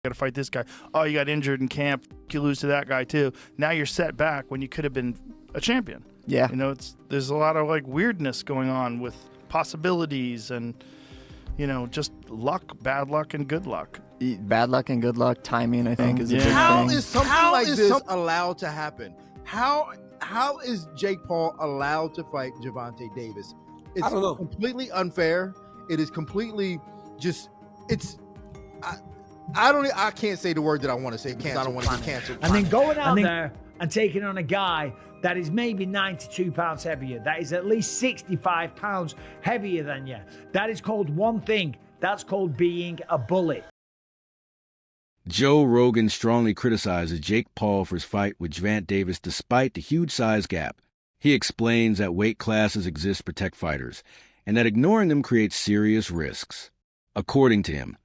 got to fight this guy. Oh, you got injured in camp. You lose to that guy too. Now you're set back when you could have been a champion. Yeah. You know, there's a lot of like weirdness going on with possibilities and, you know, just luck, bad luck, and good luck. Bad luck and good luck. Timing, I think, is a big How thing. is something like this allowed to happen? How is Jake Paul allowed to fight Gervonta Davis? It's I don't know. Completely unfair. It is completely just. I can't say the word that I want to say because I don't want to get canceled. And then going out there and taking on a guy that is maybe 92 pounds heavier, that is at least 65 pounds heavier than you. That is called one thing. That's called being a bully. Joe Rogan strongly criticizes Jake Paul for his fight with Gervonta Davis despite the huge size gap. He explains that weight classes exist to protect fighters, and that ignoring them creates serious risks. According to him,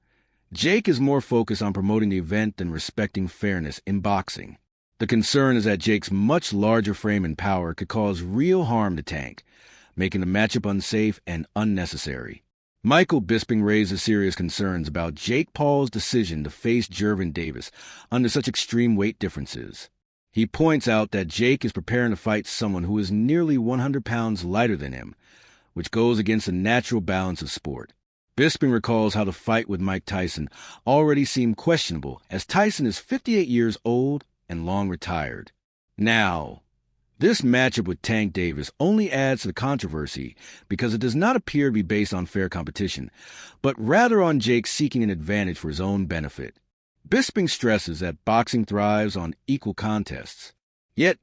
Jake is more focused on promoting the event than respecting fairness in boxing. The concern is that Jake's much larger frame and power could cause real harm to Tank, making the matchup unsafe and unnecessary. Michael Bisping raises serious concerns about Jake Paul's decision to face Gervonta Davis under such extreme weight differences. He points out that Jake is preparing to fight someone who is nearly 100 pounds lighter than him, which goes against the natural balance of sport. Bisping recalls how the fight with Mike Tyson already seemed questionable, as Tyson is 58 years old and long retired. Now, this matchup with Tank Davis only adds to the controversy because it does not appear to be based on fair competition, but rather on Jake seeking an advantage for his own benefit. Bisping stresses that boxing thrives on equal contests. Yet,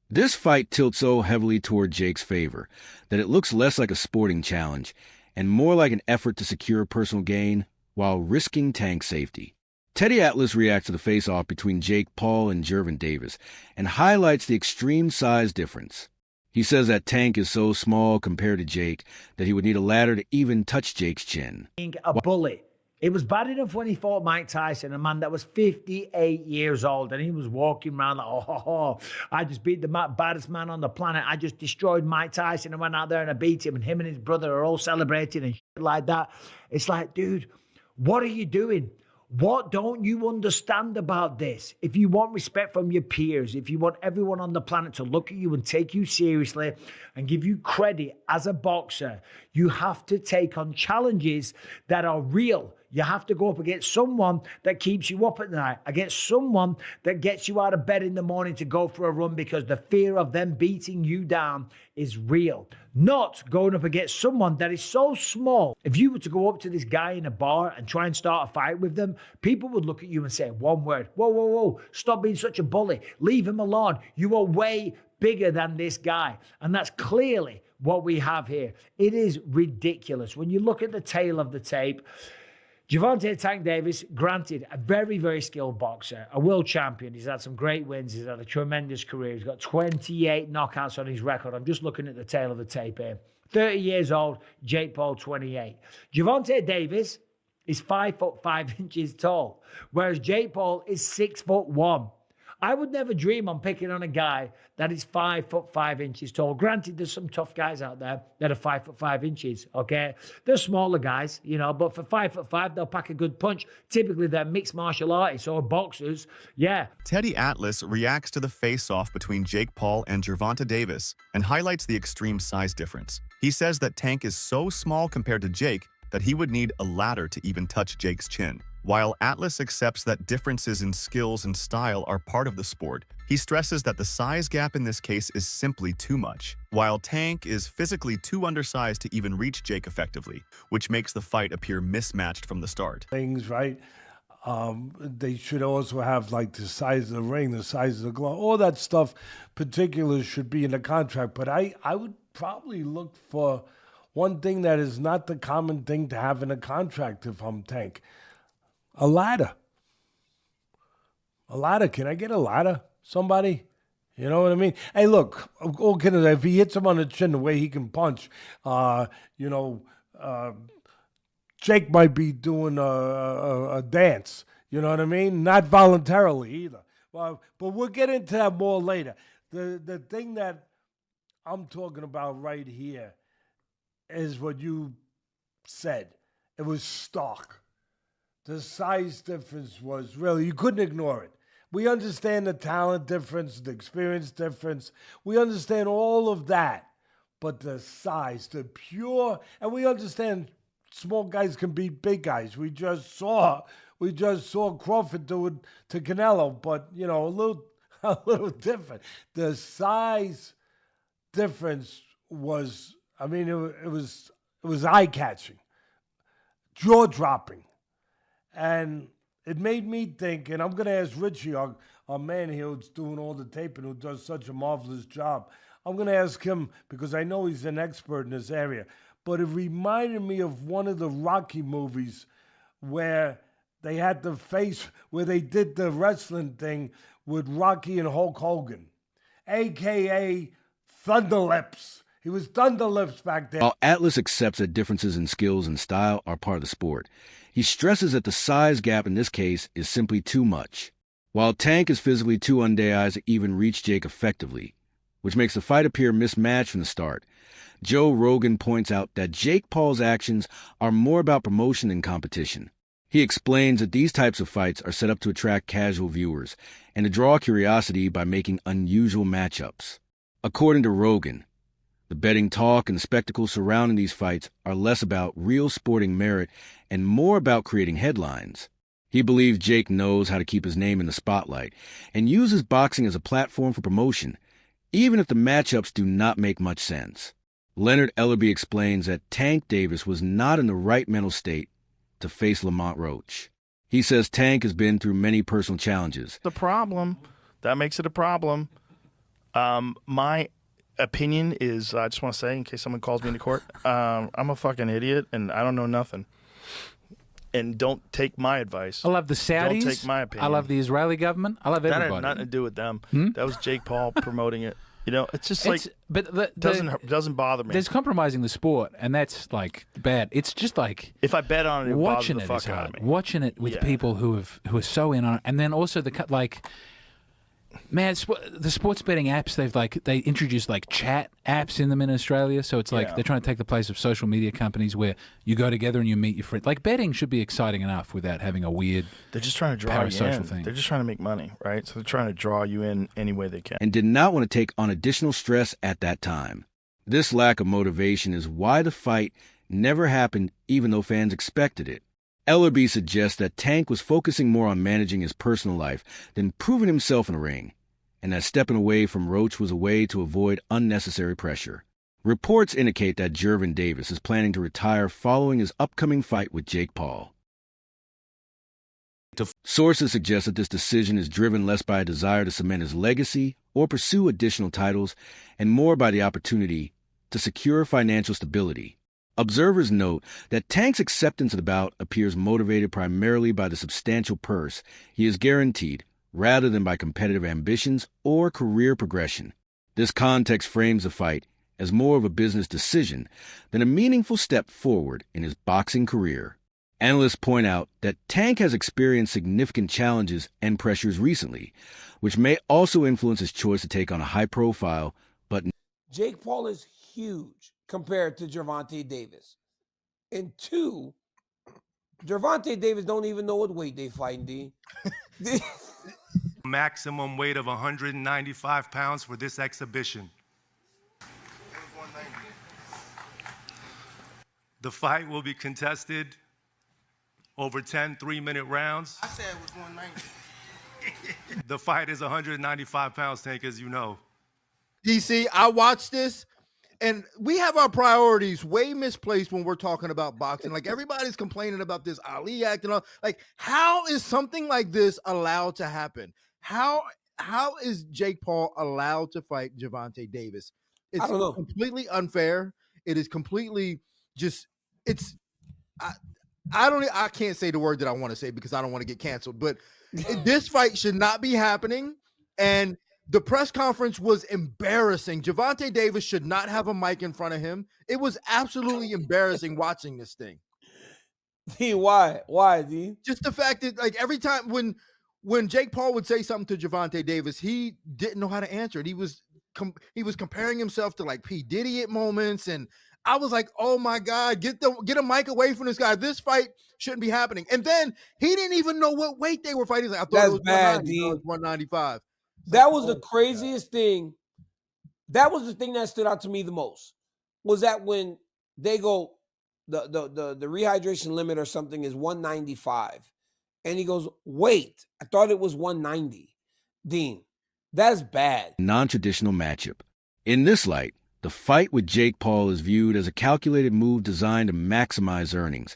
this fight tilts so heavily toward Jake's favor that it looks less like a sporting challenge and more like an effort to secure personal gain while risking Tank's safety. Teddy Atlas reacts to the face-off between Jake Paul and Gervonta Davis and highlights the extreme size difference. He says that Tank is so small compared to Jake that he would need a ladder to even touch Jake's chin. Being a bully. It was bad enough when he fought Mike Tyson, a man that was 58 years old, and he was walking around like, I just beat the baddest man on the planet. I just destroyed Mike Tyson and went out there and I beat him, and him and his brother are all celebrating and shit like that. It's like, dude, what are you doing? What don't you understand about this? If you want respect from your peers, if you want everyone on the planet to look at you and take you seriously and give you credit as a boxer, you have to take on challenges that are real. You have to go up against someone that keeps you up at night, against someone that gets you out of bed in the morning to go for a run because the fear of them beating you down is real. Not going up against someone that is so small. If you were to go up to this guy in a bar and try and start a fight with them, people would look at you and say one word, whoa, stop being such a bully. Leave him alone. You are way bigger than this guy. And that's clearly what we have here. It is ridiculous. When you look at the tail of the tape, Gervonta Tank Davis, granted, a very, very skilled boxer, a world champion. He's had some great wins. He's had a tremendous career. He's got 28 knockouts on his record. I'm just looking at the tail of the tape here. 30 years old, Jake Paul, 28. Gervonta Davis is 5'5" tall, whereas Jake Paul is 6'1". I would never dream on picking on a guy that is 5'5" tall. Granted, there's some tough guys out there that are 5'5", okay? They're smaller guys, you know, but for 5'5", they'll pack a good punch. Typically, they're mixed martial artists or boxers, yeah. Teddy Atlas reacts to the face-off between Jake Paul and Gervonta Davis and highlights the extreme size difference. He says that Tank is so small compared to Jake that he would need a ladder to even touch Jake's chin. While Atlas accepts that differences in skills and style are part of the sport, he stresses that the size gap in this case is simply too much, while Tank is physically too undersized to even reach Jake effectively, which makes the fight appear mismatched from the start. Things, right? They should also have like the size of the ring, the size of the glove, all that stuff. Particulars should be in the contract, but I would probably look for one thing that is not the common thing to have in a contract if I'm Tank. A ladder. A ladder. Can I get a ladder? Somebody? You know what I mean? Hey, look, if he hits him on the chin the way he can punch, Jake might be doing a dance. You know what I mean? Not voluntarily either. But we'll get into that more later. The thing that I'm talking about right here is what you said. It was stark. The size difference was really, you couldn't ignore it. We understand the talent difference, the experience difference. We understand all of that. But the size, the pure, and we understand small guys can beat big guys. We just saw Crawford do it to Canelo, but you know, a little different. The size difference was, I mean, it was eye catching, jaw dropping, and it made me think. And I'm going to ask Richie, our man here who's doing all the taping, who does such a marvelous job. I'm going to ask him because I know he's an expert in this area. But it reminded me of one of the Rocky movies where they had the face, where they did the wrestling thing with Rocky and Hulk Hogan, a.k.a. Thunderlips. He was Thunderlips back then. While Atlas accepts that differences in skills and style are part of the sport, he stresses that the size gap in this case is simply too much. While Tank is physically too undazed to even reach Jake effectively, which makes the fight appear mismatched from the start, Joe Rogan points out that Jake Paul's actions are more about promotion than competition. He explains that these types of fights are set up to attract casual viewers and to draw curiosity by making unusual matchups. According to Rogan, the betting talk and the spectacle surrounding these fights are less about real sporting merit and more about creating headlines. He believes Jake knows how to keep his name in the spotlight and uses boxing as a platform for promotion, even if the matchups do not make much sense. Leonard Ellerby explains that Tank Davis was not in the right mental state to face Lamont Roach. He says Tank has been through many personal challenges. The problem, that makes it a problem. My opinion is, I just want to say, in case someone calls me into court, I'm a fucking idiot and I don't know nothing. And don't take my advice. I love the Saudis. Don't take my opinion. I love the Israeli government. I love everybody. That had nothing to do with them. Hmm? That was Jake Paul promoting it. You know, it's just like, doesn't bother me. There's compromising the sport, and that's like bad. It's just like if I bet on it, watching it is fuck out hard. of me. Watching it with people who are so in on it, and then also man, the sports betting apps, they introduced like chat apps in them in Australia. So it's like they're trying to take the place of social media companies where you go together and you meet your friends. Like betting should be exciting enough without having a weird. They're just trying to draw you in. Thing. They're just trying to make money, right? So they're trying to draw you in any way they can. And did not want to take on additional stress at that time. This lack of motivation is why the fight never happened, even though fans expected it. Ellerby suggests that Tank was focusing more on managing his personal life than proving himself in the ring, and that stepping away from Roach was a way to avoid unnecessary pressure. Reports indicate that Gervin Davis is planning to retire following his upcoming fight with Jake Paul. Sources suggest that this decision is driven less by a desire to cement his legacy or pursue additional titles, and more by the opportunity to secure financial stability. Observers note that Tank's acceptance of the bout appears motivated primarily by the substantial purse he is guaranteed, rather than by competitive ambitions or career progression. This context frames the fight as more of a business decision than a meaningful step forward in his boxing career. Analysts point out that Tank has experienced significant challenges and pressures recently, which may also influence his choice to take on a high-profile but... Jake Paul is huge compared to Gervonta Davis. And two, Gervonta Davis don't even know what weight they fighting, D. Maximum weight of 195 pounds for this exhibition. The fight will be contested over 10 3-minute rounds. I said it was 190. The fight is 195 pounds, Tank, as you know. DC, I watched this, and we have our priorities way misplaced when we're talking about boxing. Like, everybody's complaining about this Ali act and all. Like, how is something like this allowed to happen? How is Jake Paul allowed to fight Gervonta Davis? It's completely unfair. It is completely just, it's, I can't say the word that I want to say because I don't want to get canceled, but this fight should not be happening. And the press conference was embarrassing. Gervonta Davis should not have a mic in front of him. It was absolutely embarrassing watching this thing. D, why? Why, D? Just the fact that, like, every time when Jake Paul would say something to Gervonta Davis, he didn't know how to answer it. He was comparing himself to like P. Diddy at moments, and I was like, oh my God, get a mic away from this guy. This fight shouldn't be happening. And then he didn't even know what weight they were fighting. He's like, I thought That's it was bad, 190. No, Dean. it's 195. That was the craziest thing. That was the thing that stood out to me the most. Was that when they go, the rehydration limit or something is 195. And he goes, wait, I thought it was 190. Dean, that's bad. Non-traditional matchup. In this light, the fight with Jake Paul is viewed as a calculated move designed to maximize earnings.